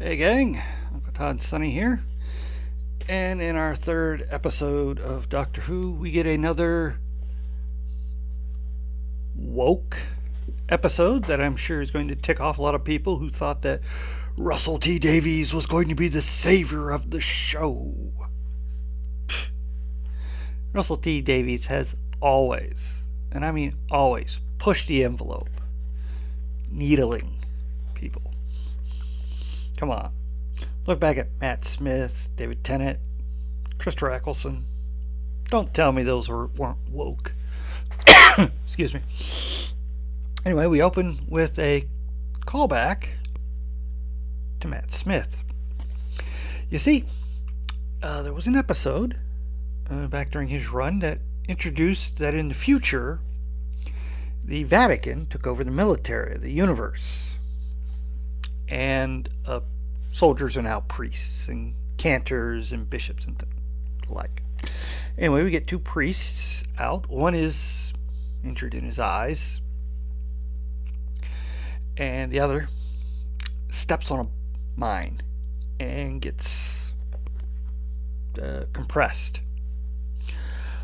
Hey gang, Uncle Todd Sunny here. And in our third episode of Doctor Who, we get another woke episode that I'm sure is going to tick off a lot of people who thought that Russell T Davies was going to be the savior of the show. Russell T Davies has always, and I mean always, pushed the envelope, needling people. Come on. Look back at Matt Smith, David Tennant, Christopher Eccleston. Don't tell me those weren't woke. Excuse me. Anyway, we open with a callback to Matt Smith. You see, there was an episode back during his run that introduced that in the future, the Vatican took over the military, the universe. And soldiers are now priests and cantors and bishops and the like. Anyway, we get two priests out. One is injured in his eyes, and the other steps on a mine and gets compressed.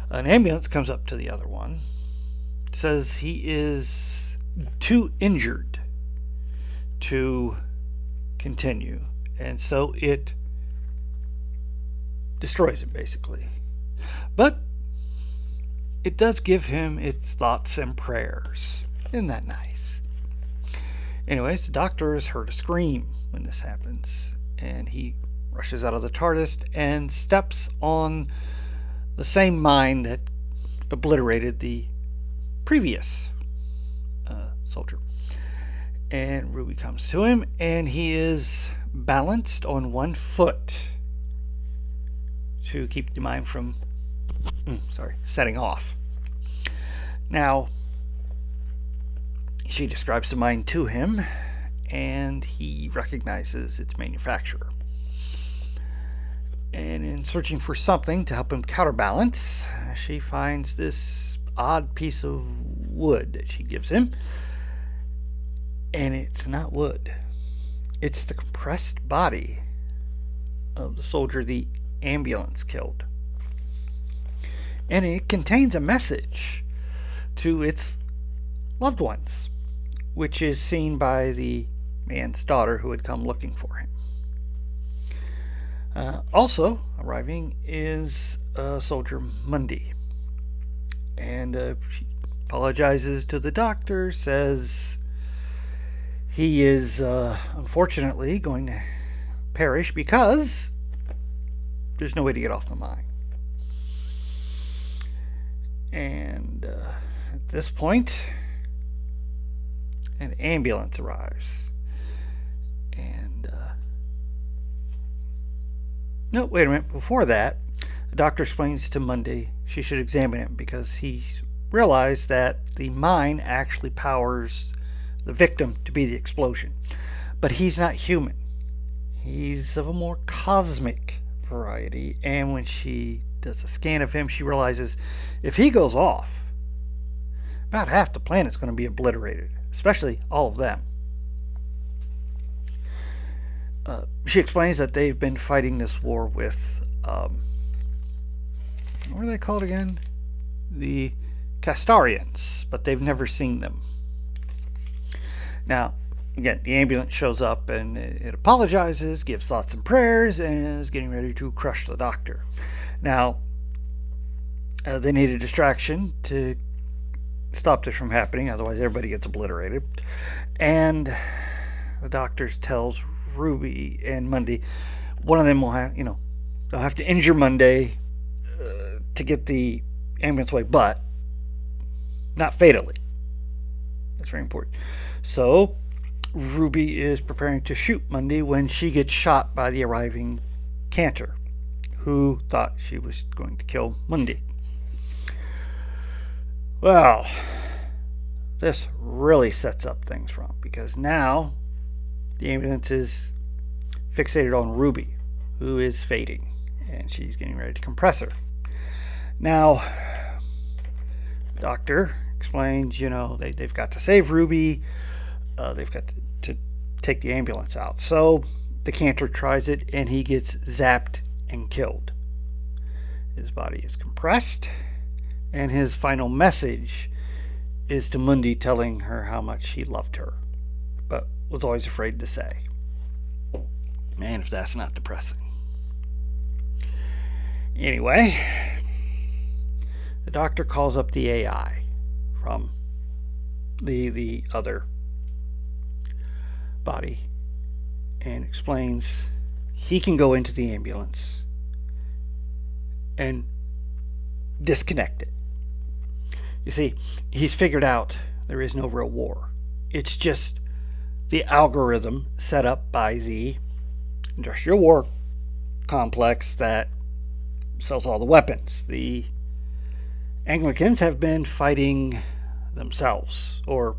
An ambulance comes up to the other one. It says he is too injured to continue, and so it destroys him basically. But it does give him its thoughts and prayers. Isn't that nice? Anyways, the doctor has heard a scream when this happens, and he rushes out of the TARDIS and steps on the same mine that obliterated the previous soldier. And Ruby comes to him, and he is balanced on one foot to keep the mine from setting off. Now, she describes the mine to him, and he recognizes its manufacturer. And in searching for something to help him counterbalance, she finds this odd piece of wood that she gives him. And it's not wood. It's the compressed body of the soldier the ambulance killed. And it contains a message to its loved ones, which is seen by the man's daughter who had come looking for him. Also arriving is soldier Mundy. And she apologizes to the doctor, says he is unfortunately going to perish because there's no way to get off the mine. And at this point, an ambulance arrives. And no, wait a minute. Before that, the doctor explains to Monday she should examine him because he realized that the mine actually powers the victim to be the explosion. But he's not human. He's of a more cosmic variety, and when she does a scan of him, she realizes if he goes off, about half the planet's going to be obliterated, especially all of them. She explains that they've been fighting this war with, what are they called again? The Castarians, but they've never seen them. Now, again, the ambulance shows up and it apologizes, gives thoughts and prayers, and is getting ready to crush the doctor. Now, they need a distraction to stop this from happening, otherwise everybody gets obliterated. And the doctor tells Ruby and Monday, one of them will have, they'll have to injure Monday to get the ambulance away, but not fatally. That's very important. So, Ruby is preparing to shoot Monday when she gets shot by the arriving cantor, who thought she was going to kill Monday. Well, this really sets up things wrong, because now the ambulance is fixated on Ruby, who is fading, and she's getting ready to compress her. Now, the doctor explains, they've got to save Ruby. They've got to take the ambulance out. So the cantor tries it, and he gets zapped and killed. His body is compressed, and his final message is to Mundi, telling her how much he loved her, but was always afraid to say. Man, if that's not depressing. Anyway, the doctor calls up the AI from the other body and explains he can go into the ambulance and disconnect it. You see, he's figured out there is no real war. It's just the algorithm set up by the industrial war complex that sells all the weapons. The Anglicans have been fighting themselves, or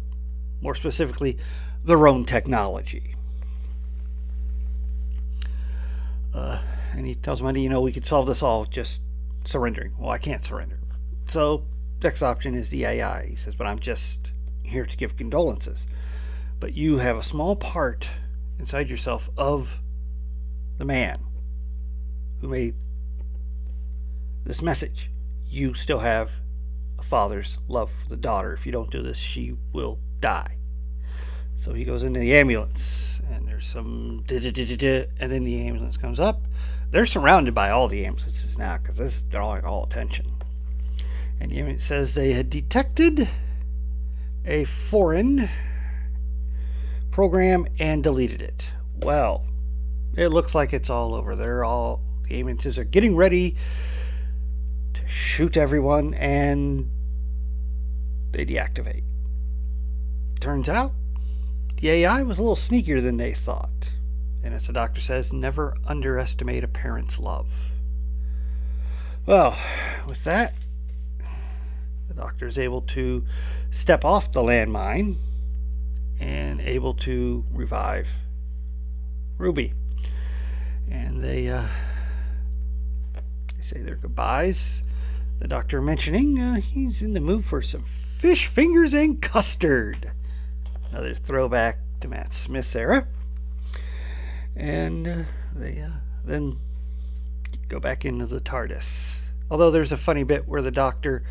more specifically, their own technology. And he tells Mundi, we could solve this all just surrendering. Well, I can't surrender. So, next option is the AI. He says, but I'm just here to give condolences. But you have a small part inside yourself of the man who made this message. You still have a father's love for the daughter. If you don't do this, she will die. So he goes into the ambulance, and there's some and then the ambulance comes up. They're surrounded by all the ambulances now because this is drawing all attention. And the ambulance says they had detected a foreign program and deleted it. Well, it looks like it's all over. The ambulances are getting ready to shoot everyone, and they deactivate. Turns out the AI was a little sneakier than they thought. And as the doctor says, never underestimate a parent's love. Well, with that, the doctor is able to step off the landmine and able to revive Ruby. And they say their goodbyes. The doctor mentioning he's in the mood for some fish fingers and custard. Another throwback to Matt Smith's era. And they then go back into the TARDIS. Although there's a funny bit where the doctor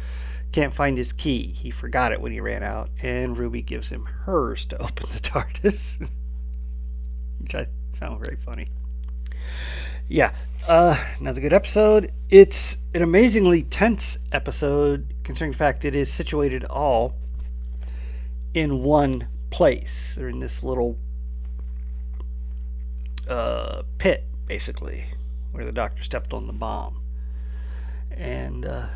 can't find his key. He forgot it when he ran out, and Ruby gives him hers to open the TARDIS, which I found very funny. Yeah, another good episode. It's an amazingly tense episode, considering the fact it is situated all in one place. They're in this little pit, basically, where the doctor stepped on the bomb. And a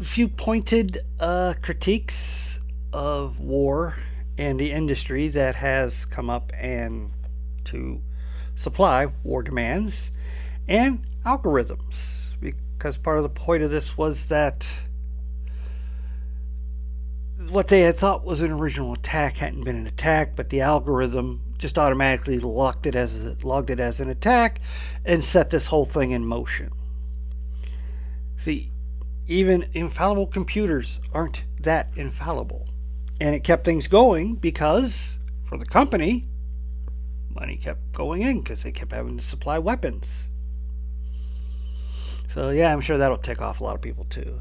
few pointed critiques of war and the industry that has come up and to supply war demands, and algorithms, because part of the point of this was that what they had thought was an original attack hadn't been an attack, but the algorithm just automatically logged it as an attack and set this whole thing in motion. See, even infallible computers aren't that infallible. And it kept things going because, for the company, money kept going in because they kept having to supply weapons. So yeah, I'm sure that'll tick off a lot of people too.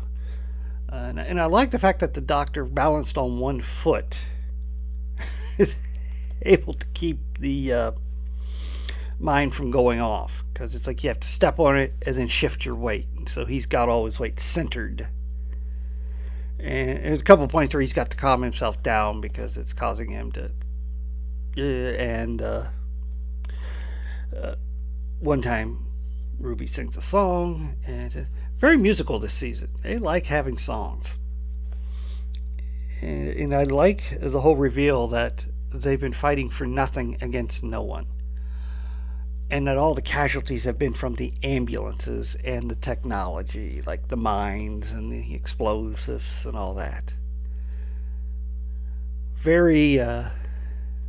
And I like the fact that the doctor balanced on one foot, able to keep the mine from going off, because it's like you have to step on it and then shift your weight. And so he's got all his weight centered. And there's a couple of points where he's got to calm himself down because it's causing him to. One time, Ruby sings a song, and very musical this season. They like having songs. And I like the whole reveal that they've been fighting for nothing against no one. And that all the casualties have been from the ambulances and the technology, like the mines and the explosives and all that. Very,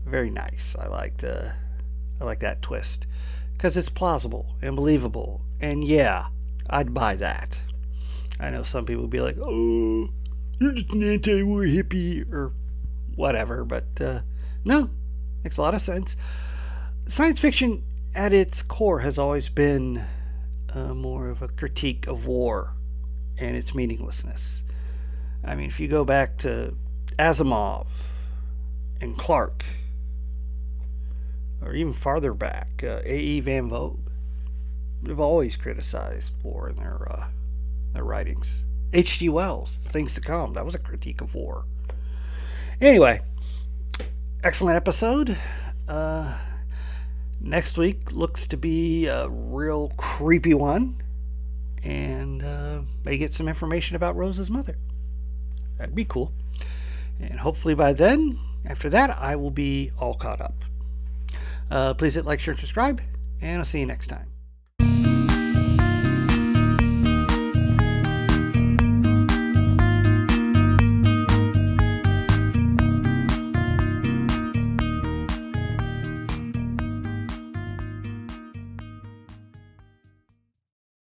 very nice. I like that twist because it's plausible and believable. And yeah, I'd buy that. I know some people would be like, "Oh, you're just an anti-war hippie," or whatever, but no, makes a lot of sense. Science fiction at its core has always been more of a critique of war and its meaninglessness. I mean, if you go back to Asimov and Clarke, or even farther back, A.E. Van Vogt, they've always criticized war in their writings. H.G. Wells, Things to Come, that was a critique of war. Anyway, excellent episode. Next week looks to be a real creepy one, and may get some information about Rose's mother. That'd be cool. And hopefully by then, after that, I will be all caught up. Please hit like, share, and subscribe, and I'll see you next time.